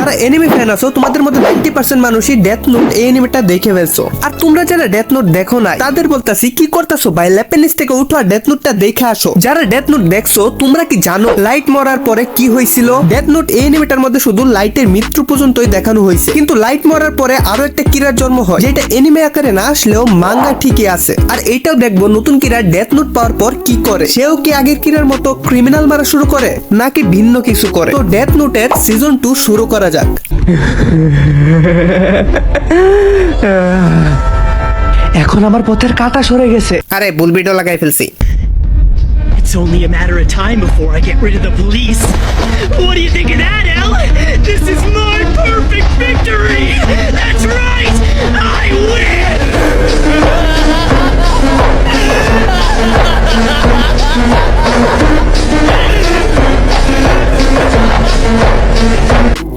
যারা anime fan আছো তোমাদের মধ্যে 90% মানুষই ডেথ নোট এই এনিমেটা দেখে ফেলছো। আর তোমরা যারা ডেথ নোট দেখো না তাদের বলতাছি কি করতেছো ভাই, ল্যাপেনিস থেকে উঠো আর ডেথ নোটটা দেখে আসো। যারা ডেথ নোট দেখছো তোমরা কি জানো লাইট মরার পরে কি হয়েছিল? ডেথ নোট এই এনিমেটার মধ্যে শুধু লাইটের মৃত্যু পর্যন্তই দেখানো হয়েছে, কিন্তু লাইট মরার পরে আরো একটা কিরার জন্ম হয় যেটা এনিমে আকারে না আসলেও মাঙ্গা ঠিকই আছে। আর এইটাও দেখবো নতুন কিরা ডেথ নোট পাওয়ার পর কি করে, সেও কি আগের কিরার মতো ক্রিমিনাল মারা শুরু করে নাকি ভিন্ন কিছু করে। তো ডেথ নোটের সিজন 2 শুরু করা যাক। এখন আমার পথের কাঁটা সরে গেছে। আরে বুলবিডো লাগাই ফেলছি। It's only a matter of time before I get rid of the police. What do you think of that, Elle? This is my perfect victory! That's right! I win!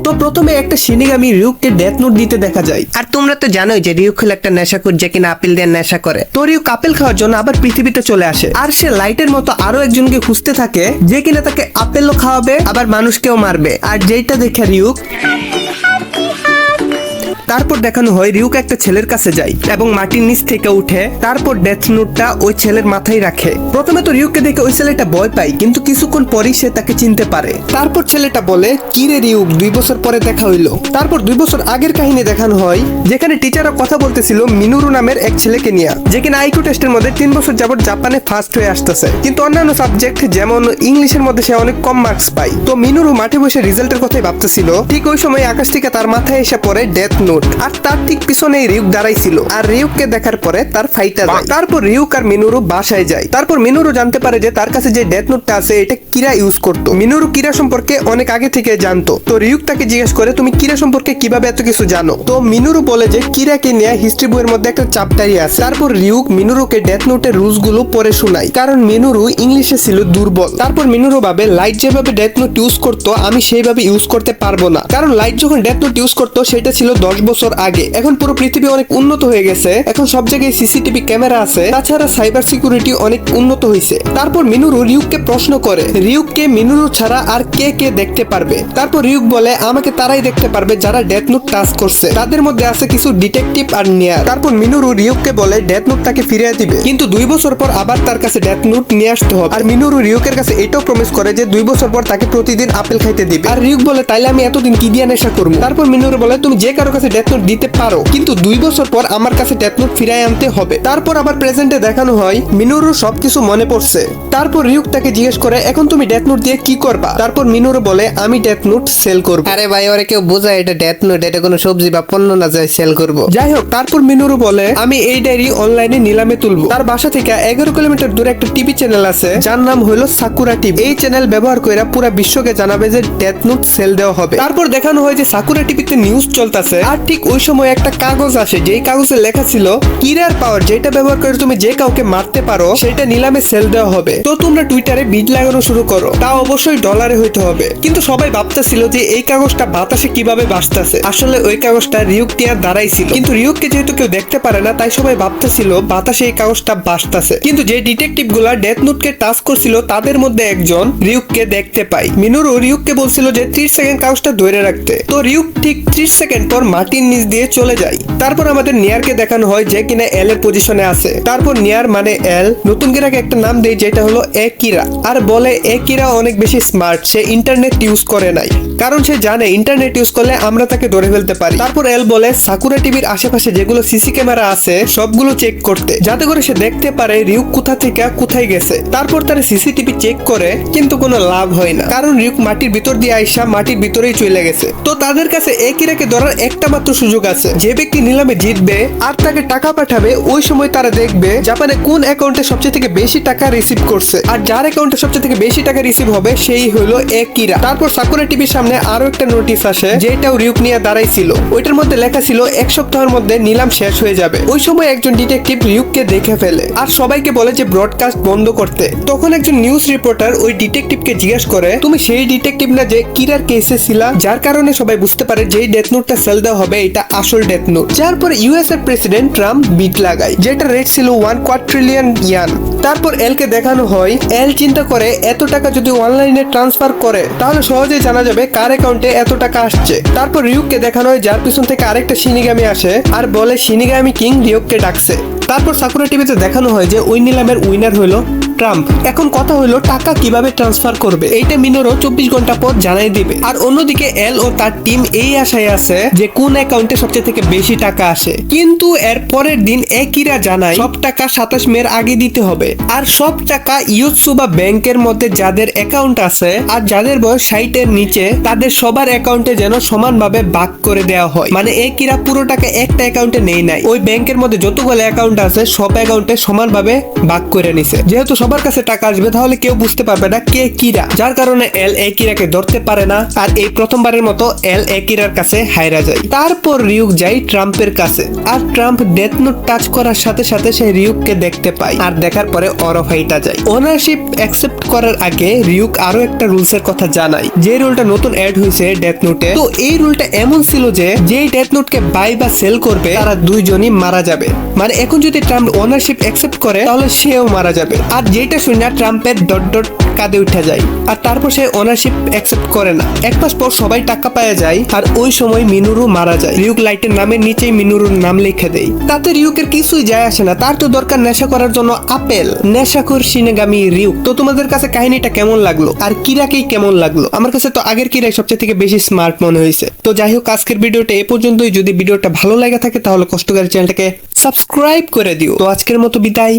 তো প্রথমে একটা শিনিগামি রিউককে ডেথ নোট দিতে দেখা যায়। আর তোমরা তো জানোই যে রিউক হলো একটা নেশাখোর যে কিনা আপেল দিয়ে নেশা করে। তো রিউক আপেল খাওয়ার জন্য আবার পৃথিবীতে চলে আসে, আর সে লাইটের মতো আরো একজনকে খুঁজতে থাকে যে কিনা তাকে আপেলও খাওয়াবে আবার মানুষকেও মারবে। আর যেটা দেখে রিউক, তারপর দেখানো হয় রিউক একটা ছেলের কাছে যায় এবং মাটির নিচ থেকে উঠে তারপর ডেথ নোটটা ওই ছেলের মাথায় রাখে। প্রথমে তো রিউককে দেখে ওই ছেলেটা ভয় পায়, কিন্তু কিছুক্ষণ পরই সে তাকে চিনতে পারে। তারপর ছেলেটা বলে, কি রে রিউক, 2 বছর পরে দেখা হইলো। তারপর 2 বছর আগের কাহিনী দেখানো হয় যেখানে টিচাররা কথা বলতেছিল মিনুরু নামের এক ছেলেকে নিয়ে, যে কিনা আইকিউ টেস্টের মধ্যে 3 বছর যাবত জাপানে ফার্স্ট হয়ে আসতেছে, কিন্তু অন্যান্য সাবজেক্ট যেমন ইংলিশের মধ্যে সে অনেক কম মার্কস পায়। তো মিনুরু মাঠে বসে রেজাল্টের কথাই ভাবতেছিল, ঠিক ওই সময় আকাশ থেকে তার মাথায় এসে পড়ে ডেথ নোট। আর তার ঠিক পিছনেই রিউক দাঁড়াইছিল, আর রিউককে দেখার পরে তার ফাইটা যায়। তারপর রিউক আর মিনুরু বাসায় যায়। তারপর মিনুরু জানতে পারে যে তার কাছে যে ডেথ নোটটা আছে এটা কিরা ইউজ করতো। মিনুরু কিরা সম্পর্কে অনেক আগে থেকে জানতো। তো রিউক তাকে জিজ্ঞেস করে, তুমি কিরা সম্পর্কে কিভাবে এত কিছু জানো? তো মিনুরু বলে যে কিরাকে নিয়ে হিস্ট্রি বইয়ের মধ্যে একটা চ্যাপ্টারই আছে। তারপর রিউক মিনুরুকে ডেথ নোটের রুলস গুলো পড়ে শোনায়, কারণ মিনুরু ইংলিশে ছিল দুর্বল। তারপর মিনুরু ভাবে লাইট যেভাবে ডেথ নোট ইউজ করতো আমি সেইভাবে ইউজ করতে পারবো না, কারণ লাইট যখন ডেথ নোট ইউজ করতো সেটা ছিল 10 বছর আগে। এখন পুরো পৃথিবী অনেক উন্নত হয়ে গেছে, এখন সব জায়গায় সিসিটিভি ক্যামেরা আছে, তাছাড়া সাইবার সিকিউরিটি অনেক উন্নত হয়েছে। তারপর মিনুরু রিউককে প্রশ্ন করে, রিউককে মিনুরু ছাড়া আর কে কে দেখতে পারবে? তারপর রিউক বলে, আমাকে তারাই দেখতে পারবে যারা ডেথ নোট টাচ করছে, তাদের মধ্যে আছে কিছু ডিটেকটিভ আর নিয়ার। তারপর মিনুরু রিউককে বলে ডেথ নোট তাকে ফিরিয়ে দিবে, কিন্তু 2 বছর পর আবার তার কাছে ডেথ নোট নিয়ে আসতে হবে। আর মিনুরু রিউকের কাছে এটাও প্রমিস করে যে 2 বছর পর তাকে প্রতিদিন আপেল খাইতে দিবে। আর রিউক বলে, তাইলে আমি এতদিন কি দিয়ে নেশা করবো? তারপর মিনুরু বলে, তুমি যে কারো কাছে ডেথ নোট দিতে পারো, কিন্তু 2 বছর পর আমার কাছে ডেথ নোট ফিরাই আনতে হবে। তারপর আবার প্রেজেন্টে দেখানো হয় মিনুরু সবকিছু মনে পড়ছে। তারপর রিউক তাকে জিজ্ঞেস করে, এখন তুমি ডেথ নোট দিয়ে কি করবা? তারপর মিনুরু বলে, আমি ডেথ নোট সেল করব। আরে ভাই, ওরে কেউ বোঝায় এটা ডেথ নোট, এটা কোনো সবজি বা পণ্য না যায় সেল করব। যাই হোক, তারপর মিনুরু বলে, আমি এই ডায়েরি অনলাইনে নিলামে তুলবো। তার বাসা থেকে 11 কিলোমিটার দূরে একটা টিভি চ্যানেল আছে যার নাম হলো সাকুরা টিভি। এই চ্যানেল ব্যবহার করে পুরো বিশ্বকে জানাবে যে ডেথ নোট সেল দেওয়া হবে। তারপর দেখানো হয় যে সাকুরা টিভিতে নিউজ চলতেছে, আর ঠিক ওই সময় একটা কাগজ আসে, যেই কাগজে লেখা ছিল কিরার পাওয়ার যেটা ব্যবহার করে তুমি যে কাউকে মারতে পারো সেটা নিলামে সেল দেওয়া হবে। তো তোমরা টুইটারে বিড লাগানো শুরু করো, তা অবশ্যই ডলারে হইতে হবে। কিন্তু সবাই ভাবতেছিল যে এই কাগজটা বাতাসে কিভাবে ভাসতেছে। আসলে ওই কাগজটা রিউক টিয়ার দ্বারাই ছিল, কিন্তু রিউককে যেহেতু কেউ দেখতে পারে না তাই সবাই ভাবতেছিল বাতাসে এই কাগজটা ভাসতেছে। কিন্তু যে ডিটেকটিভ গুলা ডেথ নোটকে টাচ করছিল তাদের মধ্যে একজন রিউককে দেখতে পায়। মিনুরু রিউককে বলছিল যে 30 সেকেন্ড কাগজটা ধরে রাখতে। তো রিউক ঠিক 30 সেকেন্ড পর মাটির নিচ দিয়ে চলে যায়। তারপর আমাদের নিয়ারকে দেখানো হয় যে কিনা এল এর পজিশনে আছে। তারপর নিয়ার মানে এল নতুন কিরাকে একটা নাম দেয় যেটা হলো একিরা, আর বলে একিরা অনেক বেশি স্মার্ট, সে ইন্টারনেট ইউজ করে নাই, কারণ সে জানে ইন্টারনেট ইউজ করলে আমরা তাকে ধরে ফেলতে পারি। তারপর এল বলে সাকুরা টিভির আশেপাশে যেগুলো সিসি ক্যামেরা আছে সবগুলো চেক করতে, যাতে করে সে দেখতে পারে রিউক কোথা থেকে কোথায় গেছে। তারপর তারা সিসিটিভি চেক করে, কিন্তু কোনো লাভ হয় না, কারণ রিউক মাটির ভিতর দিয়ে আইসা মাটির ভিতরেই চলে গেছে। তো তাদের কাছে একিরাকে ধরার একটা মাত্র সুযোগ আছে, যে ব্যক্তি নিলামে জিতবে আর তাকে টাকা পাঠাবে ওই সময় তারা দেখবে জাপানে কোন অ্যাকাউন্টে সবচেয়ে থেকে বেশি টাকা রিসিভ করছে, আর যার অ্যাকাউন্টে সবচেয়ে থেকে বেশি টাকা রিসিভ হবে সেই হলো একিরা। তারপর সাকুরা টিভির সামনে আরো একটা নোটিশ আসে যেটাও রিউক নিয়ে দাঁড়াইছিল। ওইটার মধ্যে লেখা ছিল 1 সপ্তাহের মধ্যে নিলাম শেষ হয়ে যাবে। ওই সময় একজন ডিটেকটিভ রিউককে দেখে ফেলে আর সবাইকে বলে যে ব্রডকাস্ট বন্ধ করতে। তখন একজন নিউজ রিপোর্টার ওই ডিটেকটিভকে জিজ্ঞেস করে, তুমি সেই ডিটেকটিভ না যে কিরার কেসে ছিলা, যার কারণে সবাই বুঝতে পারে যে ডেথ নোটটা সেল দেওয়া হবে হবে এটা আসল ডেথ নোট। যার পরে ইউএস এর প্রেসিডেন্ট ট্রাম্প বিট লাগায়, যেটা রেট ছিল 1 কোয়াড্রিলিয়ন ইয়ান। তারপর এল কে দেখানো হয়, এল চিন্তা করে এত টাকা যদি অনলাইনে ট্রান্সফার করে তাহলে সহজেই জানা যাবে কার অ্যাকাউন্টে এত টাকা আসছে। তারপর রিউককে দেখানো হয়, যার পিছন থেকে আরেকটা শিনিগামি আসে আর বলে শিনিগামি কিং রিউককে ডাকছে। তারপর সাকুরা টিভিতে দেখানো হয় যে ওই নিলামের উইনার হলো ট্রাম্প। এখন কথা হলো টাকা কিভাবে ট্রান্সফার করবে, এইটা মিনোরও 24 ঘন্টা পর জানাই দিবে। আর অন্যদিকে এল ও তার টিম এই আশায় আছে যে কোন অ্যাকাউন্টে সবচেয়ে থেকে বেশি টাকা আসে। কিন্তু এর পরের দিন একিরা জানায় সব টাকা 27 মের আগে দিতে হবে, আর সব টাকা ইয়োৎসুবা ব্যাংকের মধ্যে যাদের অ্যাকাউন্ট আছে আর যাদের বয়স 60 এর নিচে তাদের সবার অ্যাকাউন্টে যেন সমানভাবে ভাগ করে দেওয়া হয়। মানে একিরা পুরো টাকা একটা অ্যাকাউন্টে নেই নাই, ওই ব্যাংকের মধ্যে যতগুলো অ্যাকাউন্ট আছে সব অ্যাকাউন্টে সমানভাবে ভাগ করে নিছে। যেহেতু সবার কাছে টাকা আসবে তাহলে কেউ বুঝতে পারবে না কে কিরা, যার কারণে এল একিরাকে ধরতে পারে না। আর এই প্রথমবারের মতো এল একিরার কাছে হাইরা যায়। তারপর রিউক যায় ট্রাম্পের কাছে, আর ট্রাম্প ডেথ নোট টাচ করার সাথে সাথে সে রিউককে দেখতে পায়, আর দেখার পরে অরফ হাইটা যায়। ওনারশিপ অ্যাকসেপ্ট করার আগে রিউক আরো একটা রুলস এর কথা জানায়, যে রুলটা নতুন অ্যাড হয়েছে ডেথ নোটে। তো এই রুলটা এমন ছিল যে যেই ডেথ নোটকে বাই বা সেল করবে তারা দুইজনই মারা যাবে। মানে এখন যদি ট্রাম্প ওনারশিপ অ্যাকসেপ্ট করে তাহলে সেও মারা যাবে। আর যেটা শুনে ট্রাম্পের ডট ডট কাঁদে উঠে যায়, আর তারপর সে ওনারশিপ অ্যাকসেপ্ট করে না। এক মাস পর সবাই টাকা পাওয়া যায়, আর ওই সময় মিনুরু মারা যায়। রিউক লাইটের নামের নিচেই মিনুরুর নাম লিখে দেয়। তাতে রিউকের কিছুই যায় আসে না, তার তো দরকার নেশা করার জন্য আপেল। নেশাখোর শিনেগামি রিউক। তো তোমাদের কাছে কাহিনীটা কেমন লাগলো আর কিরাকেই কেমন লাগলো? আমার কাছে তো আগের কিরাই সবচেয়ে থেকে বেশি স্মার্ট মনে হয়েছে। তো যাই হোক, আজকের ভিডিওটা এ পর্যন্তই। যদি ভিডিওটা ভালো লাগে থাকে তাহলে কষ্ট করে চ্যানেলটাকে সাবস্ক্রাইব করে দিও। তো আজকের মতো বিদায়।